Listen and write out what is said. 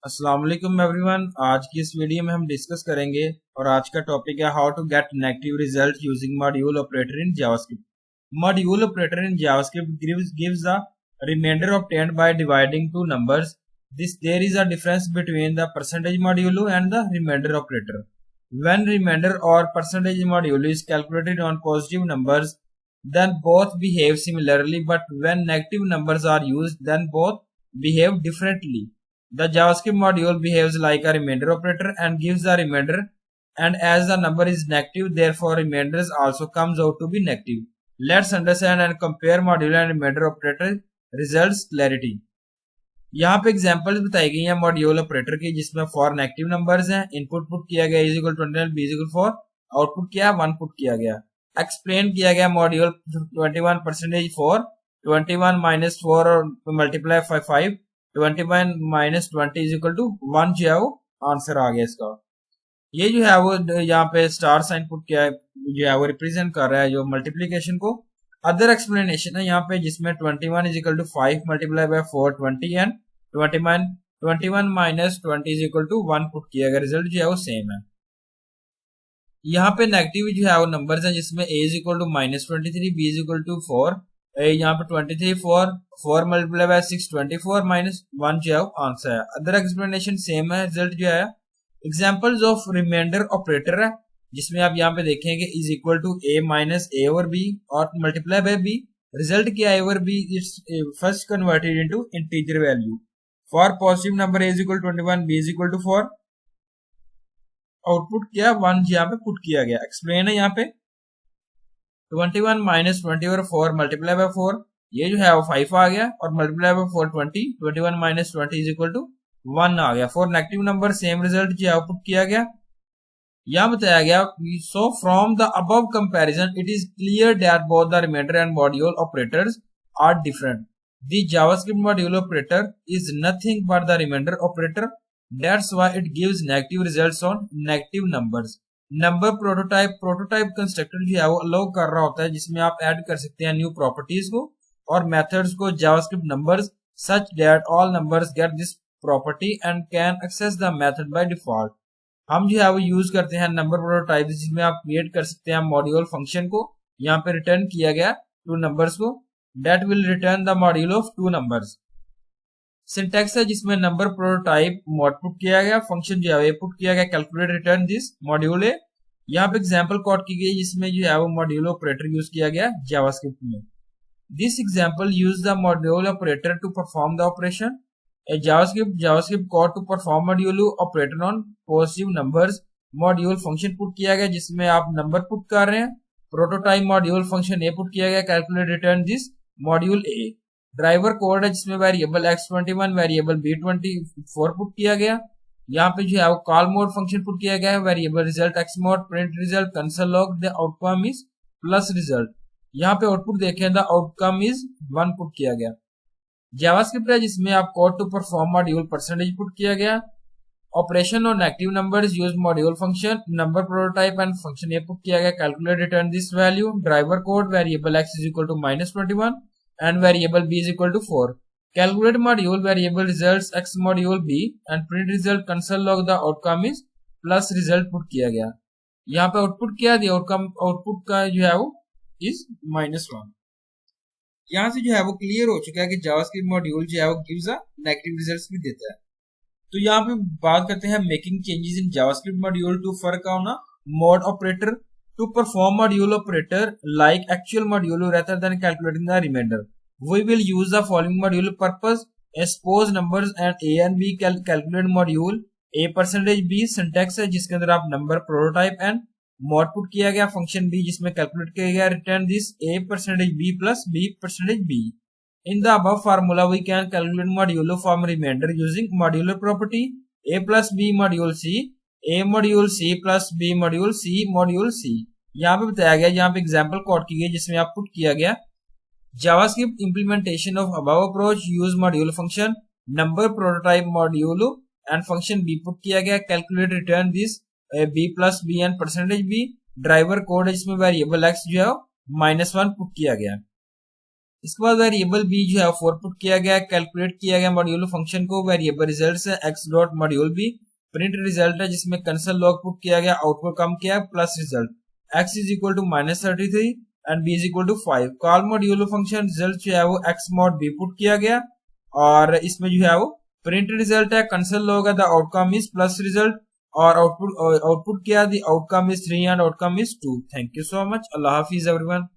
अस्सलाम वालेकुम एवरीवन। आज की इस वीडियो में हम डिस्कस करेंगे और आज का टॉपिक है how to get negative result using module operator in JavaScript. Module operator in JavaScript gives the remainder obtained by dividing two numbers. There is a difference between the percentage modulo and the remainder operator. When remainder or percentage modulo is calculated on positive numbers, then both behave similarly, but when negative numbers are used, then both behave differently. The JavaScript module behaves like a remainder operator and gives the remainder, and as the number is negative, therefore remainders also comes out to be negative. Let's understand and compare module and remainder operator results clarity. यहाँ पे examples बताई गई हैं module operator की, जिसमें for negative numbers हैं, input put किया गया is equal 29, B is equal 4, output क्या 1 पुट किया गया। एक्सप्लेन किया गया मॉड्यूल 21% फॉर 21 माइनस 4 और multiply 5 21 minus 20 is equal to 1 जो है वो आंसर आ गया इसका। ये जो है वो यहाँ पे स्टार साइन पुट किया है, जो है वो रिप्रेजेंट कर रहा है जो मल्टीप्लीकेशन को। अदर एक्सप्लेनेशन है यहाँ पे जिसमें 21 is equal to 5 multiply by 4 20 and 21 minus 20 is equal to 1 put किया गया, रिजल्ट जो है वो सेम है। यहाँ पे नेगेटिव जो है वो नंबर्स हैं जिसमें a is equal to minus 23, b is equal to 4, यहाँ पे 23 4 मल्टीप्लाई बाय 6 24 माइनस 1 जो है वो आंसर है। अदर एक्सप्लेनेशन सेम है, रिजल्ट जो है। एग्जांपल्स ऑफ रिमाइंडर ऑपरेटर है जिसमें आप यहाँ पे देखेंगे is equal to a minus a over b और मल्टीप्लाई बाय b, रिजल्ट क्या है over b, it's first converted into integer value. For positive number a is equal to 21, b is equal to 4, output क्या 1 यहाँ पे put किया गया। Explain है यहाँ पे 21 माइनस 20 और 4 मल्टीप्लाई बाय 4, ये जो है वो 5 आ गया और multiply by 4 20, 21 minus 20 is equal to 1 आ गया। For negative number same result जो आउटपुट किया गया। यह बताया गया so from the above comparison it is clear that both the remainder and module operators are different. The JavaScript module operator is nothing but the remainder operator, that's why it gives negative results on negative numbers. Number prototype constructor जो है वो allow कर रहा होता है जिसमें आप add कर सकते हैं न्यू प्रॉपर्टीज को और मेथड्स को JavaScript numbers such that all numbers get this property and can access the method by default. हम जो है वो यूज करते हैं नंबर प्रोटोटाइप जिसमें आप क्रिएट कर सकते हैं मॉड्यूल फंक्शन को। यहाँ पे रिटर्न किया गया टू नंबर्स को, that will return the module of two numbers. Syntax है जिसमें नंबर प्रोटोटाइप मॉड पुट किया गया, फंक्शन जो है पुट किया गया कैलकुलेट रिटर्न दिस मॉड्यूल है। यहाँ पे एग्जांपल कोड की गई जिसमें जो है वो मॉड्यूल ऑपरेटर यूज किया गया जावास्क्रिप्ट में। This example use the module operator to perform the operation. JavaScript code to perform module operator on positive numbers. Module function put किया गया जिसमें आप नंबर पुट कर रहे हैं। Prototype module function A put किया गया calculate return this module A. Driver code है जिसमें variable x21 variable b24 put किया गया। यहाँ पे जो है वो कॉल मोड फंक्शन पुट किया गया है, variable result x mode print result console log the outcome is plus result. यहाँ पे आउटपुट देखें द आउटकम इज 1 पुट किया गया। जावास्क्रिप्ट है जिसमें आप code to perform module percentage put किया गया। ऑपरेशन और negative numbers use module function. Number prototype and function ये पुट किया गया calculate return this value. Driver code variable x is equal to minus 21 and variable b is equal to 4. Calculate module variable results x module b and print result console log the outcome is plus result put किया गया। यहाँ पे output क्या दिया, output का जो है वो is -1। यहाँ से जो है वो क्लियर हो चुका है कि जावास्क्रिप्ट मॉड्यूल जो है वो gives a नेगेटिव रिजल्ट्स भी देता है। तो यहाँ पे बात करते हैं making changes in JavaScript module to work on mod operator to perform module operator like actual module rather than calculating the remainder. We will use the following module purpose. Suppose numbers and a and b calculate module a percentage b syntax है जिसके अंदर आप number prototype and mod put किया गया function b जिसमें calculate किया गया return this a percentage b plus b percentage b. In the above formula we can calculate modulo from remainder using modular property a plus b module c, a module c plus b module c module c। यहाँ पे बताया गया, यहाँ पे example code की गई जिसमें आप पुट किया गया JavaScript implementation of above approach use module function number prototype module and function b put किया गया calculate return this b plus b and percentage b। Driver code है जिसमें वेरिएबल x जो है -1 पुट किया गया। इसके बाद वेरिएबल बी जो है 4 पुट किया गया, कैलकुलेट किया गया मॉड्यूल फंक्शन को। वेरिएबल रिजल्ट है X dot module B, print result है जिसमें कंसोल लॉग पुट किया गया, आउटपुट कम किया plus result x is equal to -33 and b is equal to 5। Call module function result जो है वो x मॉड b पुट किया गया और इसमें जो है वो प्रिंट रिजल्ट है, कंसोल लॉग है, the outcome is plus result और आउटपुट क्या, the outcome is 3 and outcome is 2। Thank you so much. Allah Hafiz everyone.